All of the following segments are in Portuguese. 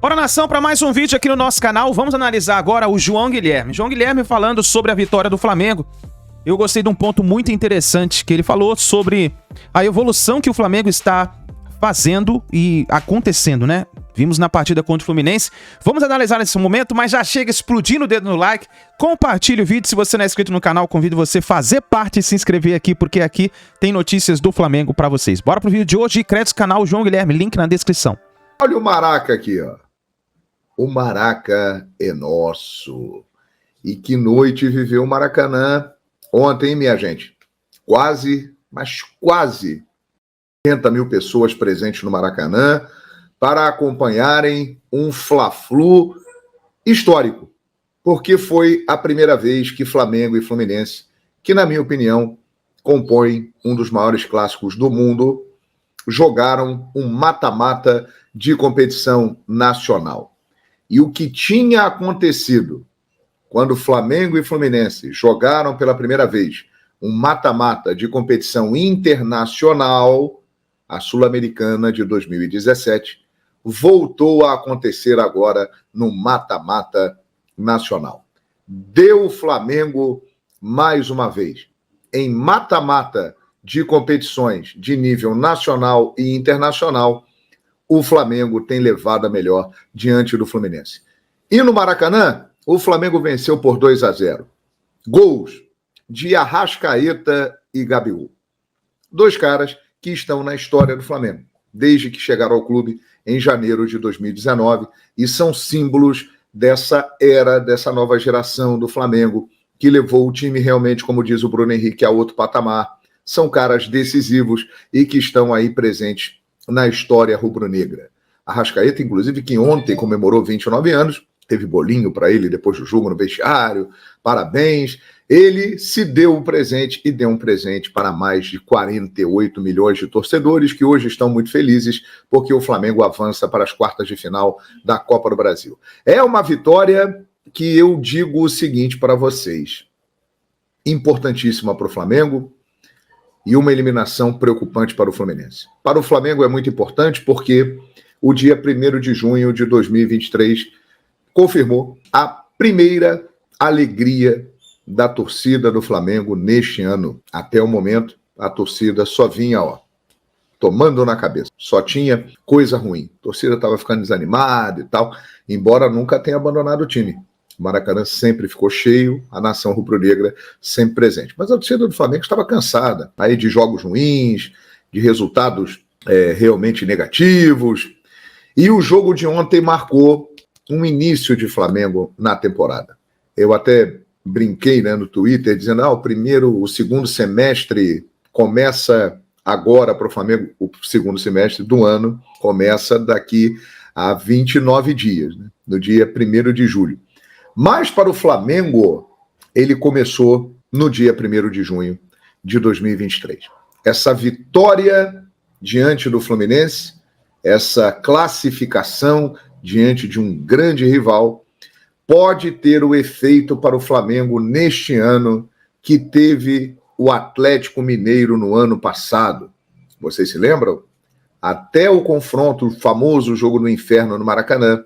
Bora, nação, para mais um vídeo aqui no nosso canal. Vamos analisar agora o João Guilherme. João Guilherme falando sobre a vitória do Flamengo. Eu gostei de um ponto muito interessante que ele falou sobre a evolução que o Flamengo está fazendo e acontecendo, né? Vimos na partida contra o Fluminense. Vamos analisar nesse momento, mas já chega explodindo o dedo no like. Compartilhe o vídeo. Se você não é inscrito no canal, convido você a fazer parte e se inscrever aqui, porque aqui tem notícias do Flamengo para vocês. Bora pro vídeo de hoje. Créditos canal João Guilherme, link na descrição. Olha o Maraca aqui, ó. O Maraca é nosso. E que noite viveu o Maracanã ontem, minha gente. Quase 80 mil pessoas presentes no Maracanã para acompanharem um Fla-Flu histórico, porque foi a primeira vez que Flamengo e Fluminense, que na minha opinião compõem um dos maiores clássicos do mundo, jogaram um mata-mata de competição nacional. E o que tinha acontecido quando Flamengo e Fluminense jogaram pela primeira vez um mata-mata de competição internacional, a Sul-Americana de 2017, voltou a acontecer agora no mata-mata nacional. Deu o Flamengo mais uma vez em mata-mata de competições de nível nacional e internacional. O Flamengo tem levado a melhor diante do Fluminense. E no Maracanã, o Flamengo venceu por 2-0. Gols de Arrascaeta e Gabigol. Dois caras que estão na história do Flamengo, desde que chegaram ao clube em janeiro de 2019, e são símbolos dessa era, dessa nova geração do Flamengo, que levou o time realmente, como diz o Bruno Henrique, a outro patamar. São caras decisivos e que estão aí presentes na história rubro-negra. Arrascaeta, inclusive, que ontem comemorou 29 anos, teve bolinho para ele depois do jogo no vestiário, parabéns. Ele se deu um presente e deu um presente para mais de 48 milhões de torcedores que hoje estão muito felizes porque o Flamengo avança para as quartas de final da Copa do Brasil. É uma vitória que eu digo o seguinte para vocês, importantíssima para o Flamengo, e uma eliminação preocupante para o Fluminense. Para o Flamengo é muito importante porque o dia 1º de junho de 2023 confirmou a primeira alegria da torcida do Flamengo neste ano. Até o momento, a torcida só vinha, tomando na cabeça. Só tinha coisa ruim. A torcida estava ficando desanimada e tal, embora nunca tenha abandonado o time. O Maracanã sempre ficou cheio, a nação rubro-negra sempre presente. Mas a torcida do Flamengo estava cansada aí de jogos ruins, de resultados realmente negativos. E o jogo de ontem marcou um início de Flamengo na temporada. Eu até brinquei, no Twitter, dizendo o segundo semestre começa agora para o Flamengo, o segundo semestre do ano começa daqui a 29 dias, no dia 1º de julho. Mas para o Flamengo, ele começou no dia 1º de junho de 2023. Essa vitória diante do Fluminense, essa classificação diante de um grande rival, pode ter o efeito para o Flamengo neste ano que teve o Atlético Mineiro no ano passado. Vocês se lembram? Até o confronto, o famoso jogo no inferno no Maracanã,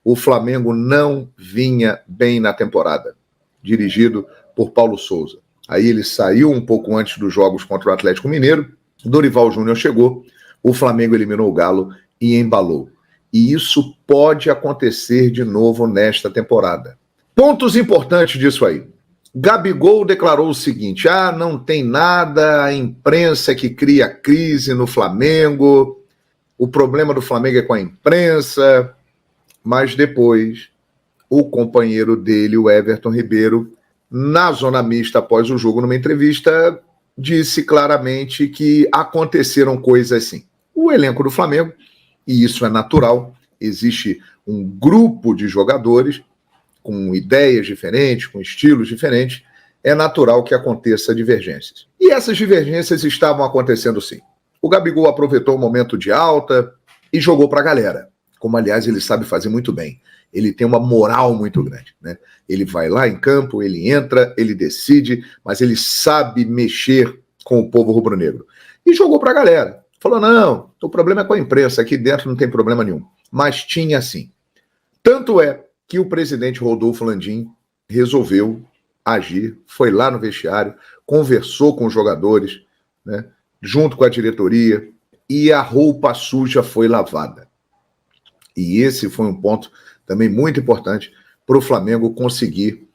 o Flamengo não vinha bem na temporada, dirigido por Paulo Souza. Aí ele saiu um pouco antes dos jogos contra o Atlético Mineiro, Dorival Júnior chegou, o Flamengo eliminou o Galo e embalou. E isso pode acontecer de novo nesta temporada. Pontos importantes disso aí. Gabigol declarou o seguinte: não tem nada, a imprensa que cria crise no Flamengo, o problema do Flamengo é com a imprensa. Mas depois, o companheiro dele, o Everton Ribeiro, na zona mista após o jogo, numa entrevista, disse claramente que aconteceram coisas assim. O elenco do Flamengo, e isso é natural, existe um grupo de jogadores com ideias diferentes, com estilos diferentes, é natural que aconteça divergências. E essas divergências estavam acontecendo sim. O Gabigol aproveitou o momento de alta e jogou para a galera, como, aliás, ele sabe fazer muito bem. Ele tem uma moral muito grande, Ele vai lá em campo, ele entra, ele decide, mas ele sabe mexer com o povo rubro-negro. E jogou para a galera. Falou, não, o problema é com a imprensa, aqui dentro não tem problema nenhum. Mas tinha sim. Tanto é que o presidente Rodolfo Landim resolveu agir, foi lá no vestiário, conversou com os jogadores, né, junto com a diretoria, e a roupa suja foi lavada. E esse foi um ponto também muito importante para o Flamengo conseguir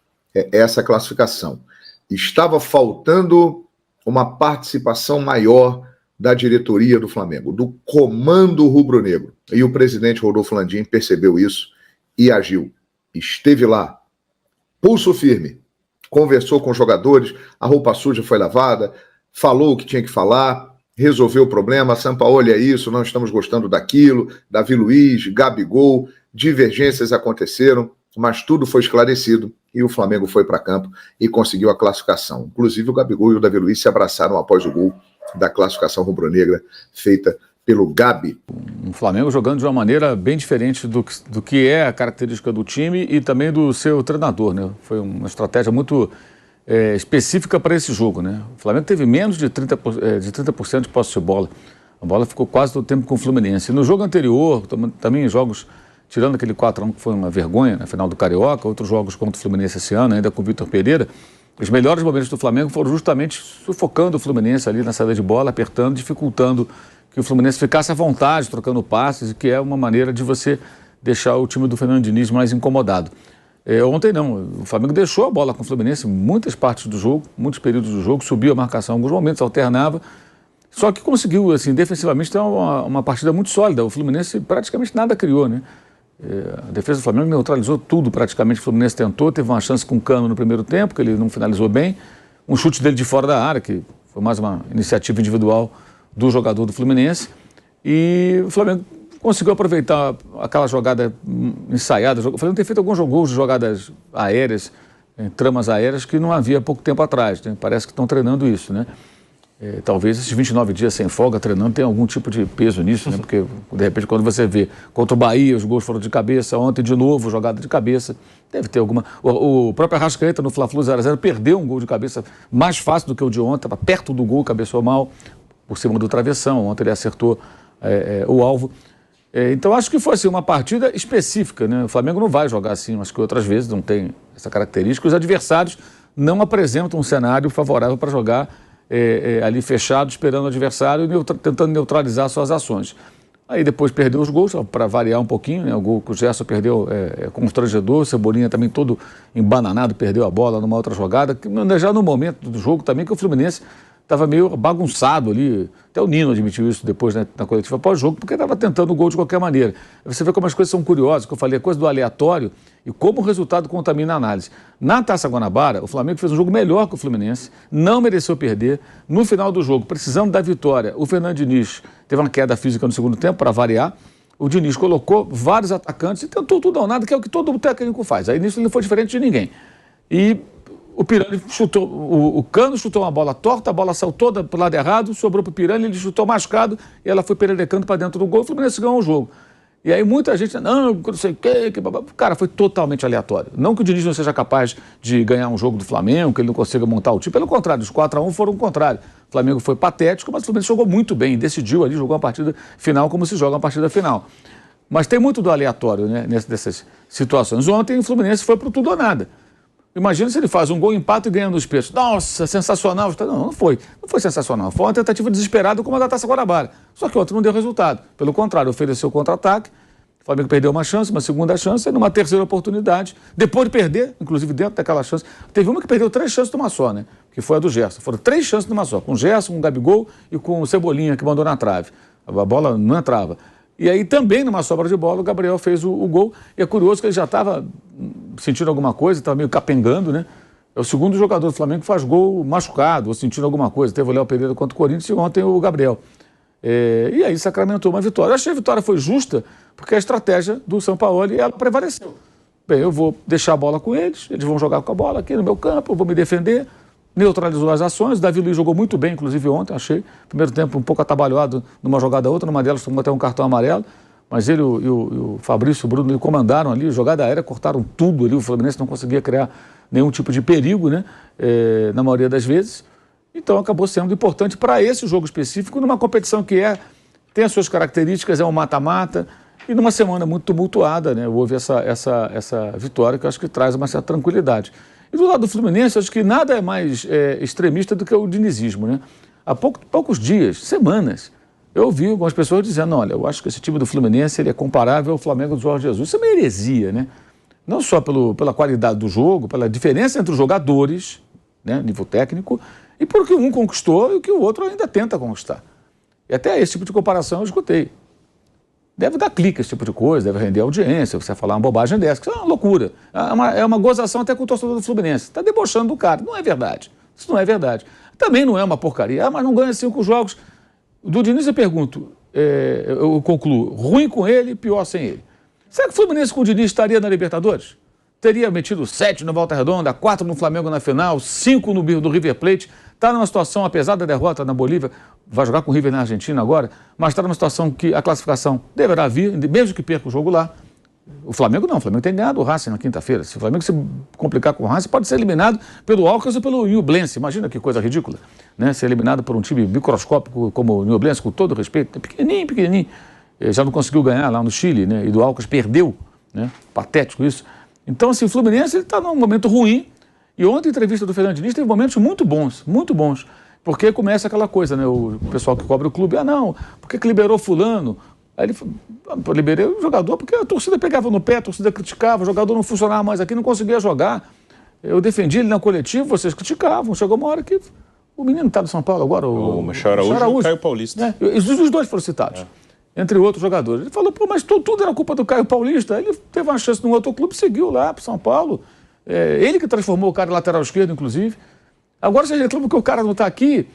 essa classificação. Estava faltando uma participação maior da diretoria do Flamengo, do comando rubro-negro. E o presidente Rodolfo Landim percebeu isso e agiu. Esteve lá, pulso firme, conversou com os jogadores, a roupa suja foi lavada, falou o que tinha que falar, resolveu o problema. Sampaoli é isso, não estamos gostando daquilo, Davi Luiz, Gabigol, divergências aconteceram, mas tudo foi esclarecido e o Flamengo foi para campo e conseguiu a classificação. Inclusive o Gabigol e o Davi Luiz se abraçaram após o gol da classificação rubro-negra feita pelo Gabi. O Flamengo jogando de uma maneira bem diferente do que é a característica do time e também do seu treinador, né? Foi uma estratégia muito específica para esse jogo, né? O Flamengo teve menos de 30% de posse de bola. A bola ficou quase todo o tempo com o Fluminense. No jogo anterior, também em jogos, tirando aquele 4-1 que foi uma vergonha na final do Carioca, outros jogos contra o Fluminense esse ano, ainda com o Vitor Pereira, os melhores momentos do Flamengo foram justamente sufocando o Fluminense ali na saída de bola, apertando, dificultando que o Fluminense ficasse à vontade, trocando passes, que é uma maneira de você deixar o time do Fernando Diniz mais incomodado. Ontem não, o Flamengo deixou a bola com o Fluminense muitas partes do jogo, muitos períodos do jogo, subiu a marcação em alguns momentos, alternava, só que conseguiu, assim, defensivamente ter uma partida muito sólida. O Fluminense praticamente nada criou, né? A defesa do Flamengo neutralizou tudo praticamente. O Fluminense tentou, teve uma chance com o Cano no primeiro tempo, que ele não finalizou bem, um chute dele de fora da área, que foi mais uma iniciativa individual do jogador do Fluminense, e o Flamengo conseguiu aproveitar aquela jogada ensaiada. O Flamengo tem feito alguns gols de jogadas aéreas, tramas aéreas, que não havia há pouco tempo atrás, né? Parece que estão treinando isso, né? Talvez esses 29 dias sem folga treinando tenha algum tipo de peso nisso, né? Porque de repente quando você vê contra o Bahia, os gols foram de cabeça, ontem de novo jogada de cabeça, deve ter alguma... O próprio Arrascaeta no Fla-Flu 0-0 perdeu um gol de cabeça mais fácil do que o de ontem, estava perto do gol, cabeçou mal por cima do travessão, ontem ele acertou o alvo. Então acho que foi assim, uma partida específica, né? O Flamengo não vai jogar assim, acho que outras vezes não tem essa característica. Os adversários não apresentam um cenário favorável para jogar ali fechado, esperando o adversário, tentando neutralizar suas ações. Aí depois perdeu os gols, para variar um pouquinho, né? O gol que o Gerson perdeu constrangedor, o Cebolinha também todo embananado, perdeu a bola numa outra jogada, já no momento do jogo também que o Fluminense estava meio bagunçado ali, até o Nino admitiu isso depois, né, na coletiva pós-jogo, porque estava tentando o gol de qualquer maneira. Você vê como as coisas são curiosas, que eu falei, a coisa do aleatório e como o resultado contamina a análise. Na Taça Guanabara, o Flamengo fez um jogo melhor que o Fluminense, não mereceu perder. No final do jogo, precisando da vitória, o Fernando Diniz teve uma queda física no segundo tempo, para variar. O Diniz colocou vários atacantes e tentou tudo ou nada, que é o que todo técnico faz. Aí nisso ele não foi diferente de ninguém. E o Pirani chutou, o Cano chutou uma bola torta, a bola saiu toda para o lado errado, sobrou para o Pirani, ele chutou machucado e ela foi pererecando para dentro do gol, o Fluminense ganhou o jogo. E aí muita gente, não sei o quê, cara, foi totalmente aleatório. Não que o Diniz não seja capaz de ganhar um jogo do Flamengo, que ele não consiga montar o time, pelo contrário, os 4-1 foram o contrário. O Flamengo foi patético, mas o Fluminense jogou muito bem, decidiu ali, jogou uma partida final como se joga uma partida final. Mas tem muito do aleatório, né, nessas situações. Ontem o Fluminense foi para o tudo ou nada. Imagina se ele faz um gol, empate e ganha nos pênaltis. Nossa, sensacional. Não foi. Não foi sensacional. Foi uma tentativa desesperada como a da Taça Guanabara. Só que ontem não deu resultado. Pelo contrário, ofereceu contra-ataque. O Flamengo perdeu uma chance, uma segunda chance, e numa terceira oportunidade. Depois de perder, inclusive dentro daquela chance, teve uma que perdeu 3 chances numa só, né? Que foi a do Gerson. Foram 3 chances numa só. Com o Gerson, com o Gabigol e com o Cebolinha, que mandou na trave. A bola não entrava. E aí também, numa sobra de bola, o Gabriel fez o gol. E é curioso que ele já estava sentindo alguma coisa, estava meio capengando, né? É o segundo jogador do Flamengo que faz gol machucado, ou sentindo alguma coisa. Teve o Léo Pereira contra o Corinthians e ontem o Gabriel. E aí sacramentou uma vitória. Eu achei que a vitória foi justa, porque a estratégia do Sampaoli, ela prevaleceu. Bem, eu vou deixar a bola com eles vão jogar com a bola aqui no meu campo, eu vou me defender. Neutralizou as ações, o Davi Luiz jogou muito bem, inclusive ontem, achei. Primeiro tempo um pouco atabalhoado numa jogada outra, numa delas tomou até um cartão amarelo, mas ele e o Fabrício e o Bruno ele comandaram ali, jogada aérea, cortaram tudo ali, o Fluminense não conseguia criar nenhum tipo de perigo, né, na maioria das vezes. Então acabou sendo importante para esse jogo específico, numa competição que tem as suas características, é um mata-mata, E numa semana muito tumultuada, né, houve essa vitória que eu acho que traz uma certa tranquilidade. E do lado do Fluminense, eu acho que nada é mais extremista do que o dinizismo, né? Há poucos dias, semanas, eu ouvi algumas pessoas dizendo, olha, eu acho que esse time do Fluminense ele é comparável ao Flamengo do Jorge Jesus. Isso é uma heresia, né? Não só pela qualidade do jogo, pela diferença entre os jogadores, né, nível técnico, e porque um conquistou e o que o outro ainda tenta conquistar. E até esse tipo de comparação eu escutei. Deve dar clique esse tipo de coisa, deve render audiência, você falar uma bobagem dessa, que isso é uma loucura. É uma gozação até com o torcedor do Fluminense. Está debochando do cara. Não é verdade. Isso não é verdade. Também não é uma porcaria. Mas não ganha 5 jogos. Do Diniz eu pergunto, eu concluo, ruim com ele, pior sem ele. Será que o Fluminense com o Diniz estaria na Libertadores? Teria metido 7 no Volta Redonda, 4 no Flamengo na final, 5 no River Plate. Está numa situação, apesar da derrota na Bolívia, vai jogar com o River na Argentina agora, mas está numa situação que a classificação deverá vir, mesmo que perca o jogo lá. O Flamengo não, o Flamengo tem ganhado o Racing na quinta-feira. Se o Flamengo se complicar com o Racing, pode ser eliminado pelo Alcas ou pelo Ñublense. Imagina que coisa ridícula, né? Ser eliminado por um time microscópico como o Ñublense, com todo respeito, é pequenininho. Já não conseguiu ganhar lá no Chile, né? E do Alcas perdeu, né? Patético isso. Então, assim, o Fluminense está num momento ruim. E ontem a entrevista do Fernando Diniz teve momentos muito bons, porque começa aquela coisa, né? O pessoal que cobra o clube, não, por que liberou fulano? Aí ele falou, liberei o jogador porque a torcida pegava no pé, a torcida criticava, o jogador não funcionava mais aqui, não conseguia jogar. Eu defendi ele na coletiva, vocês criticavam. Chegou uma hora que o menino está do São Paulo agora, o Michel Araújo e o Caio Paulista. Os dois foram citados, entre outros jogadores. Ele falou, mas tudo era culpa do Caio Paulista. Ele teve uma chance num outro clube, seguiu lá para São Paulo. Ele que transformou o cara em lateral esquerdo, inclusive. Agora você reclama que o cara não está aqui.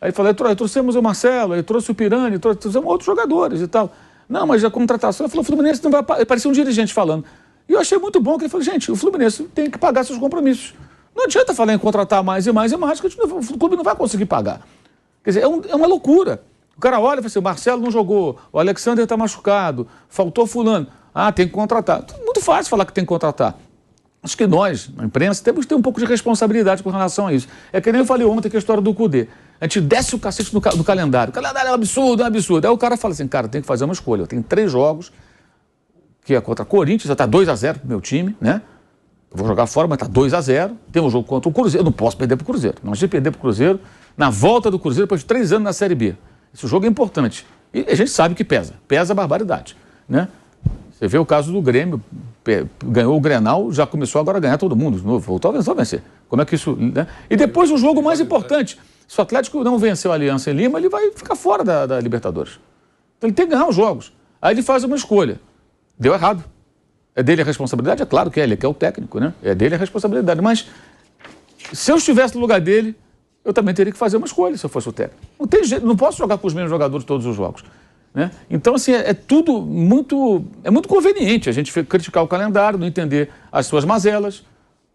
Aí fala, trouxemos o Marcelo, aí trouxe o Pirani, trouxemos outros jogadores e tal. Não, mas a contratação, ele falou, o Fluminense não vai pagar. Parecia um dirigente falando. E eu achei muito bom que ele falou, gente, o Fluminense tem que pagar seus compromissos. Não adianta falar em contratar mais e mais, que o clube não vai conseguir pagar. Quer dizer, é uma loucura. O cara olha e fala assim, o Marcelo não jogou, o Alexander está machucado, faltou fulano. Tem que contratar. Muito fácil falar que tem que contratar. Acho que nós, na imprensa, temos que ter um pouco de responsabilidade com relação a isso. É que nem eu falei ontem que a história do Cudê. A gente desce o cacete do calendário. O calendário é um absurdo, Aí o cara fala assim, cara, tem que fazer uma escolha. Eu tenho 3 jogos, que é contra Corinthians, já está 2-0 pro meu time, né? Eu vou jogar fora, mas está 2-0. Tem um jogo contra o Cruzeiro. Eu não posso perder pro Cruzeiro. Não se perder pro Cruzeiro, na volta do Cruzeiro, depois de 3 anos na Série B. Esse jogo é importante. E a gente sabe que pesa. Pesa a barbaridade, né? Você vê o caso do Grêmio, ganhou o Grenal, já começou agora a ganhar todo mundo de novo, voltou a vencer. Como é que isso... Né? E depois o jogo mais importante, se o Atlético não venceu a Aliança em Lima, ele vai ficar fora da Libertadores. Então ele tem que ganhar os jogos. Aí ele faz uma escolha. Deu errado. É dele a responsabilidade? É claro que ele é o técnico, né? É dele a responsabilidade. Mas se eu estivesse no lugar dele, eu também teria que fazer uma escolha se eu fosse o técnico. Não tem jeito, não posso jogar com os mesmos jogadores todos os jogos. Né? Então, assim, é muito conveniente a gente criticar o calendário, não entender as suas mazelas,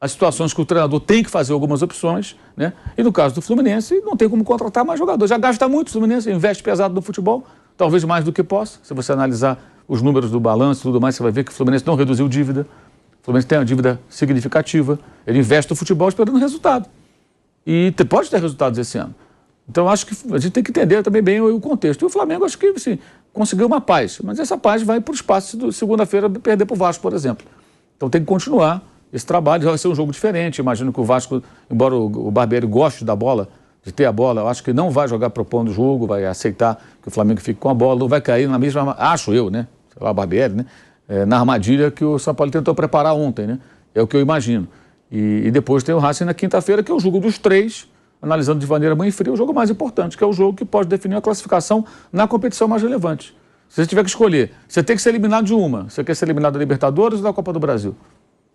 as situações que o treinador tem que fazer algumas opções, né? E no caso do Fluminense, não tem como contratar mais jogadores. Já gasta muito o Fluminense, investe pesado no futebol, talvez mais do que possa. Se você analisar os números do balanço e tudo mais, você vai ver que o Fluminense não reduziu dívida. O Fluminense tem uma dívida significativa. Ele investe no futebol esperando resultado. E pode ter resultados esse ano. Então, acho que a gente tem que entender também bem o contexto. E o Flamengo, acho que assim, conseguiu uma paz. Mas essa paz vai para o espaço de segunda-feira perder para o Vasco, por exemplo. Então, tem que continuar esse trabalho. Vai ser um jogo diferente. Imagino que o Vasco, embora o Barbieri goste da bola, de ter a bola, eu acho que não vai jogar propondo o jogo, vai aceitar que o Flamengo fique com a bola, não vai cair na mesma... Acho eu, né? Sei lá, o Barbieri, né? Na armadilha que o São Paulo tentou preparar ontem, né? É o que eu imagino. E depois tem o Racing na quinta-feira, que é o jogo dos 3, analisando de maneira bem fria, o jogo mais importante, que é o jogo que pode definir a classificação na competição mais relevante. Se você tiver que escolher, você tem que ser eliminado de uma. Você quer ser eliminado da Libertadores ou da Copa do Brasil?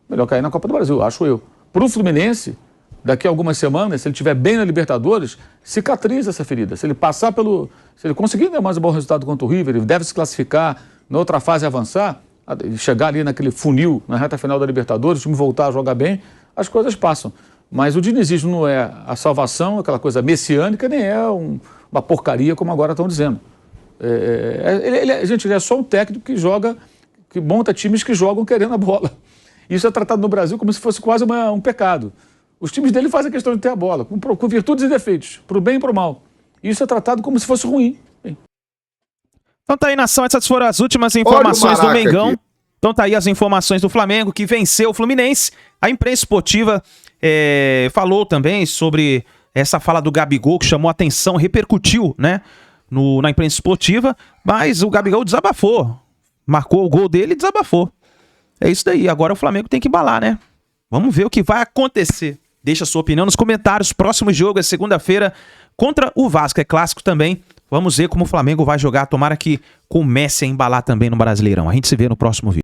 Melhor cair na Copa do Brasil, acho eu. Para o Fluminense, daqui a algumas semanas, se ele estiver bem na Libertadores, cicatriza essa ferida. Se ele passar pelo... Se ele conseguir dar mais um bom resultado contra o River, ele deve se classificar, na outra fase avançar, chegar ali naquele funil, na reta final da Libertadores, o time voltar a jogar bem, as coisas passam. Mas o dinizismo não é a salvação, aquela coisa messiânica, nem é uma porcaria, como agora estão dizendo. Ele é só um técnico que joga, que monta times que jogam querendo a bola. Isso é tratado no Brasil como se fosse quase um pecado. Os times dele fazem a questão de ter a bola, com virtudes e defeitos, para o bem e para o mal. Isso é tratado como se fosse ruim. Então tá aí, nação, essas foram as últimas informações do Mengão. Aqui. Então tá aí as informações do Flamengo, que venceu o Fluminense. A imprensa esportiva falou também sobre essa fala do Gabigol, que chamou a atenção, repercutiu, né, na imprensa esportiva, mas o Gabigol desabafou. Marcou o gol dele e desabafou. É isso daí, agora o Flamengo tem que embalar, né? Vamos ver o que vai acontecer. Deixa a sua opinião nos comentários. Próximo jogo é segunda-feira contra o Vasco, é clássico também. Vamos ver como o Flamengo vai jogar. Tomara que comece a embalar também no Brasileirão. A gente se vê no próximo vídeo.